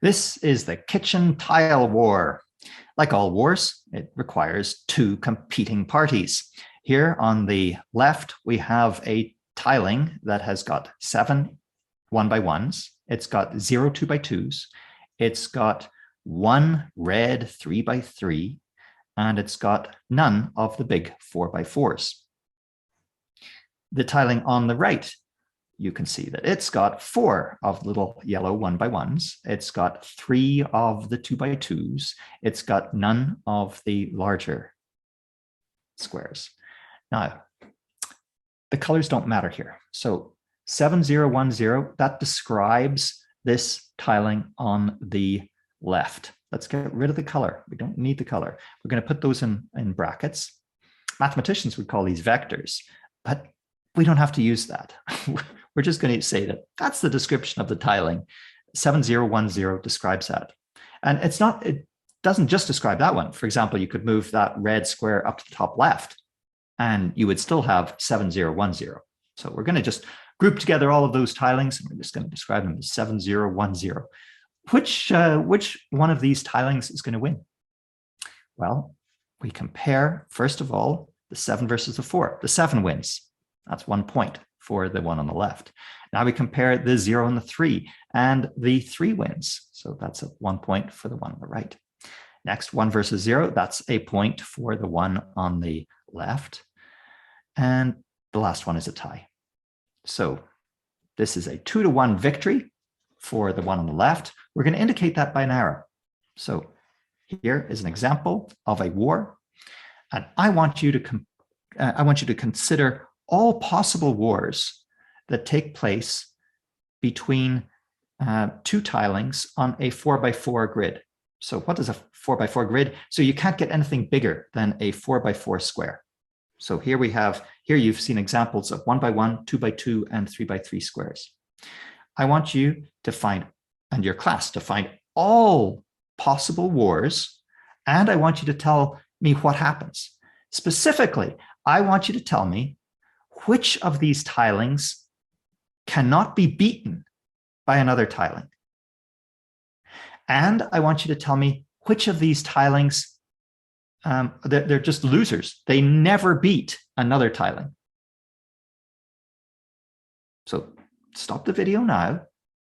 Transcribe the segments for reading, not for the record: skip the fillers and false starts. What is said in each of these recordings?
This is the kitchen tile war. Like all wars, it requires two competing parties. Here on the left, we have a tiling that has got 7 1x1s. It's got 0 2x2s. It's got 1 red 3x3, and it's got none of the big 4x4s. The tiling on the right, you can see that it's got 4 of little yellow 1x1s. It's got 3 of the 2x2s. It's got none of the larger squares. Now, the colors don't matter here. So 7010, that describes this tiling on the left. Let's get rid of the color. We don't need the color. We're going to put those in brackets. Mathematicians would call these vectors, but we don't have to use that. We're just going to say that that's the description of the tiling. 7010 describes that. And it doesn't just describe that one. For example, you could move that red square up to the top left, and you would still have 7010. So we're going to just group together all of those tilings, and we're just going to describe them as 7010. Which one of these tilings is going to win? Well, we compare, first of all, the 7 versus the 4. The 7 wins. That's 1 point for the one on the left. Now we compare the 0 and the 3, and the 3 wins. So that's 1 point for the one on the right. Next, 1 versus 0, that's a point for the one on the left. And the last one is a tie. So this is a 2-to-1 victory for the one on the left. We're going to indicate that by an arrow. So here is an example of a war. And I want you to consider all possible wars that take place between 2 tilings on a 4x4 grid. So what is a 4x4 grid? So you can't get anything bigger than a 4x4 square. So here you've seen examples of 1x1, 2x2, and 3x3 squares. I want you to find, and your class, to find all possible wars, and I want you to tell me what happens. Specifically, I want you to tell me which of these tilings cannot be beaten by another tiling. And I want you to tell me which of these tilings, they're just losers. They never beat another tiling. So stop the video now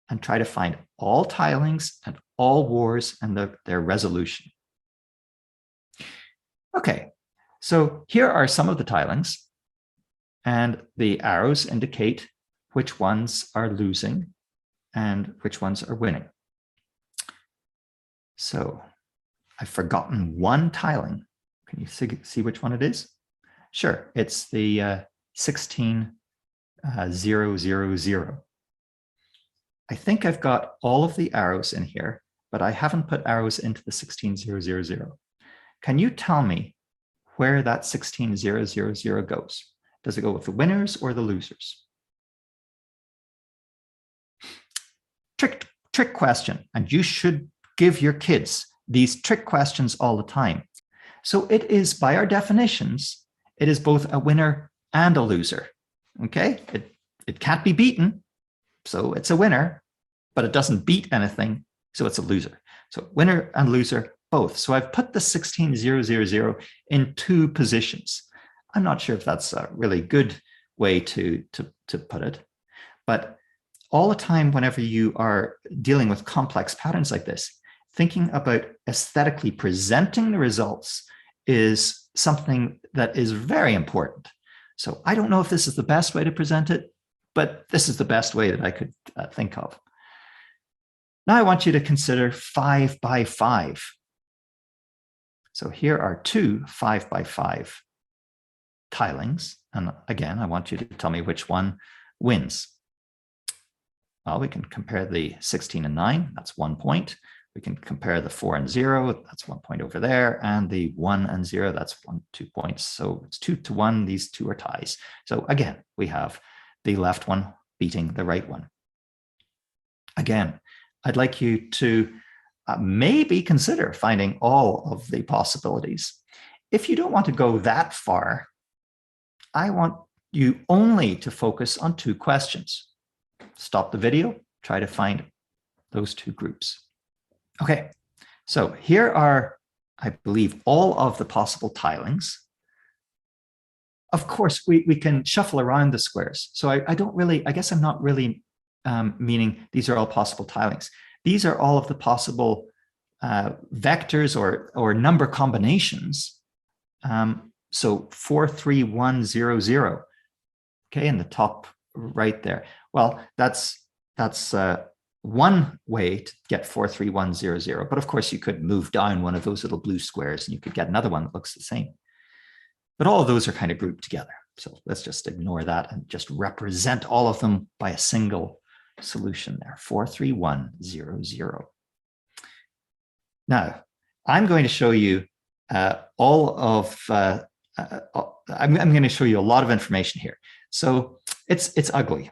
and try to find all tilings and all wars and their resolution. Okay, so here are some of the tilings. And the arrows indicate which ones are losing and which ones are winning. So I've forgotten one tiling. Can you see which one it is? Sure, it's the 16000. I think I've got all of the arrows in here, but I haven't put arrows into the 16000. Can you tell me where that 16000 goes? Does it go with the winners or the losers? Trick question, and you should give your kids these trick questions all the time. So it is, by our definitions, it is both a winner and a loser. Okay, it can't be beaten, so it's a winner, but it doesn't beat anything, so it's a loser. So winner and loser both. So I've put the 16000 in 2 positions. I'm not sure if that's a really good way to put it, but all the time, whenever you are dealing with complex patterns like this, thinking about aesthetically presenting the results is something that is very important. So I don't know if this is the best way to present it, but this is the best way that I could think of. Now I want you to consider 5x5. So here are 2 5x5 tilings. And again, I want you to tell me which one wins. Well, we can compare the 16 and 9, that's 1 point. We can compare the 4 and 0, that's 1 point over there. And the 1 and 0, that's 2 points. So it's 2-to-1, these 2 are ties. So again, we have the left one beating the right one. Again, I'd like you to maybe consider finding all of the possibilities. If you don't want to go that far, I want you only to focus on 2 questions. Stop the video, try to find those 2 groups. Okay, so here are, I believe, all of the possible tilings. Of course, we can shuffle around the squares. So I don't really, I guess I'm not really meaning these are all possible tilings. These are all of the possible vectors or number combinations. So 4, 3, 1, 0, 0. Okay, in the top right there. Well, that's one way to get 4, 3, 1, 0, 0. But of course, you could move down one of those little blue squares and you could get another one that looks the same. But all of those are kind of grouped together. So let's just ignore that and just represent all of them by a single solution there, 4, 3, 1, 0, 0. Now, I'm going to show you all of, I'm going to show you a lot of information here. So it's ugly.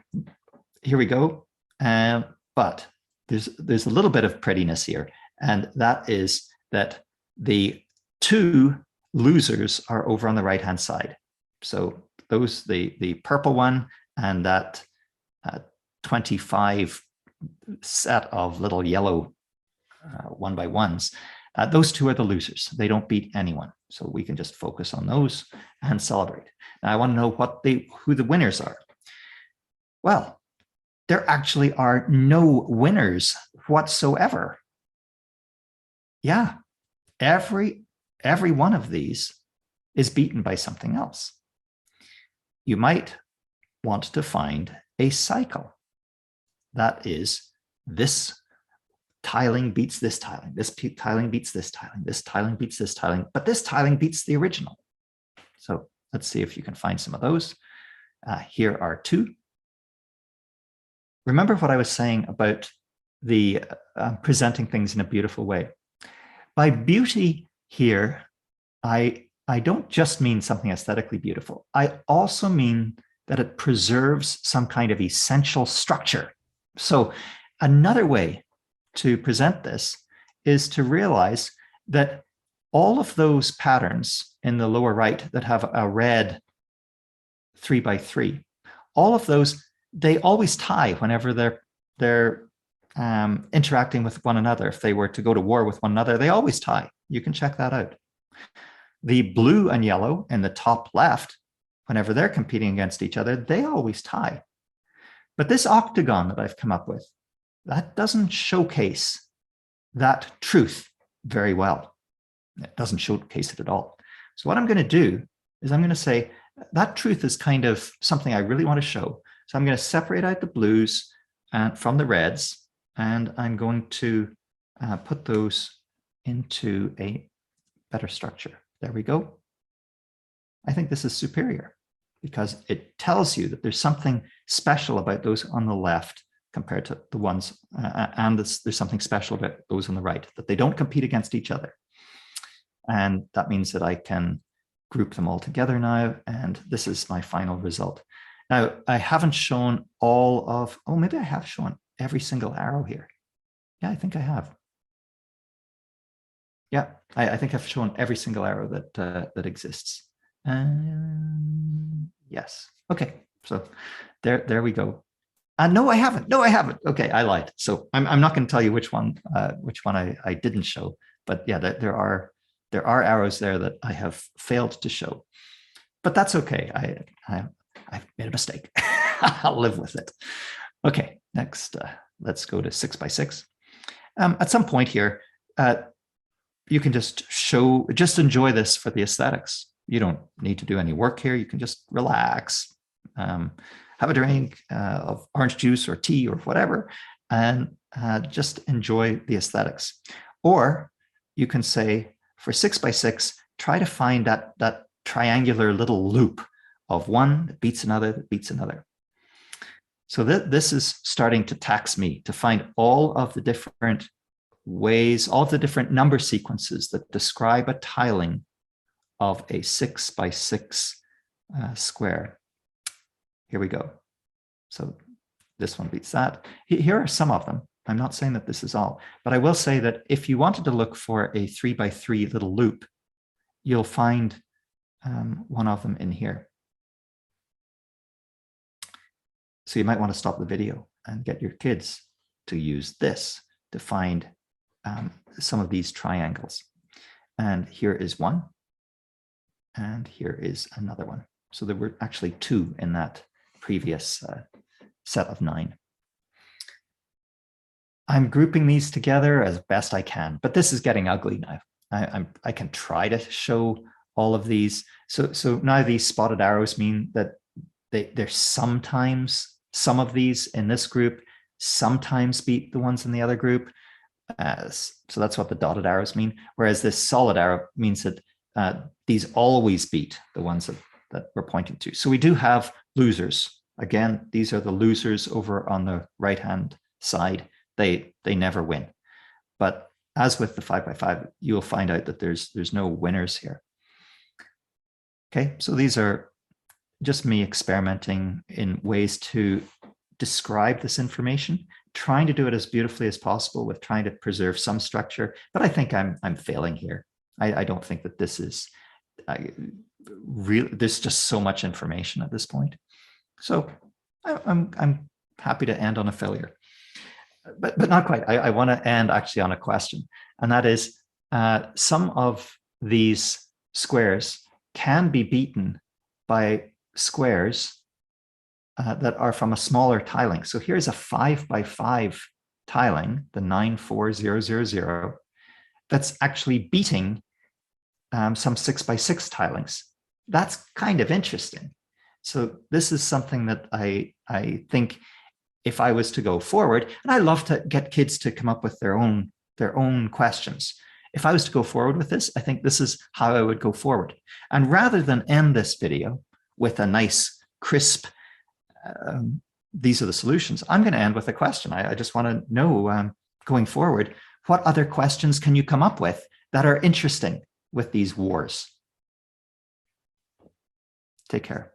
Here we go. But there's a little bit of prettiness here. And that is that the two losers are over on the right-hand side. So those, the purple one and that 25 set of little yellow 1x1s, those two are the losers. They don't beat anyone. So we can just focus on those and celebrate. Now I want to know who the winners are. Well, there actually are no winners whatsoever. Yeah, every one of these is beaten by something else. You might want to find a cycle. That is, this tiling beats this tiling, this tiling beats this tiling, this tiling beats this tiling, but this tiling beats the original. So let's see if you can find some of those. Here are two. Remember what I was saying about the presenting things in a beautiful way. By beauty here, I don't just mean something aesthetically beautiful. I also mean that it preserves some kind of essential structure. So another way to present this is to realize that all of those patterns in the lower right that have a red 3x3, all of those, they always tie whenever they're interacting with one another. If they were to go to war with one another, they always tie. You can check that out. The blue and yellow in the top left, whenever they're competing against each other, they always tie. But this octagon that I've come up with, that doesn't showcase that truth very well. It doesn't showcase it at all. So what I'm going to do is I'm going to say that truth is kind of something I really want to show. So I'm going to separate out the blues from the reds, and I'm going to put those into a better structure. There we go. I think this is superior because it tells you that there's something special about those on the left compared to the ones, and there's something special about those on the right, that they don't compete against each other. And that means that I can group them all together now, and this is my final result. Now, I haven't shown all of, oh, maybe I have shown every single arrow here. Yeah, I think I have. Yeah, I think I've shown every single arrow that exists. Yes. Okay. So there we go. No, I haven't. No, I haven't. Okay, I lied. So I'm not going to tell you which one I didn't show. But yeah, there are arrows there that I have failed to show. But that's okay. I've made a mistake. I'll live with it. Okay. Next, let's go to 6x6. At some point here, you can just enjoy this for the aesthetics. You don't need to do any work here. You can just relax, have a drink of orange juice or tea or whatever, and just enjoy the aesthetics. Or you can say, for 6x6, try to find that triangular little loop of one that beats another, that beats another. So this is starting to tax me to find all of the different ways, all of the different number sequences that describe a tiling of a 6x6 square. Here we go. So this one beats that. Here are some of them. I'm not saying that this is all, but I will say that if you wanted to look for a 3x3 little loop, you'll find one of them in here. So you might want to stop the video and get your kids to use this to find some of these triangles. And here is one, and here is another one. So there were actually 2 in that previous set of 9. I'm grouping these together as best I can, but this is getting ugly now. I can try to show all of these. So now these spotted arrows mean that there's sometimes some of these in this group sometimes beat the ones in the other group. So that's what the dotted arrows mean. Whereas this solid arrow means that these always beat the ones that we're pointing to. So we do have losers. Again, these are the losers over on the right-hand side. They never win. But as with the 5x5, you'll find out that there's no winners here. Okay, so these are just me experimenting in ways to describe this information, trying to do it as beautifully as possible with trying to preserve some structure, but I think I'm failing here. I don't think that this is real. There's just so much information at this point. So I'm happy to end on a failure, but not quite. I want to end actually on a question, and that is some of these squares can be beaten by squares that are from a smaller tiling. So here's a 5x5 tiling, the 94000, that's actually beating some 6x6 tilings. That's kind of interesting. So this is something that I think if I was to go forward, and I love to get kids to come up with their own questions. If I was to go forward with this, I think this is how I would go forward. And rather than end this video with a nice, crisp, these are the solutions, I'm going to end with a question. I just want to know, going forward, what other questions can you come up with that are interesting with these wars? Take care.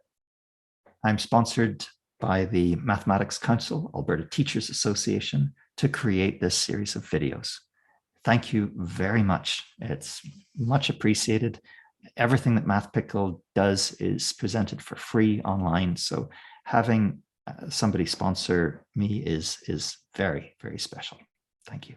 I'm sponsored by the Mathematics Council, Alberta Teachers Association, to create this series of videos. Thank you very much. It's much appreciated. Everything that MathPickle does is presented for free online. So having somebody sponsor me is very, very special. Thank you.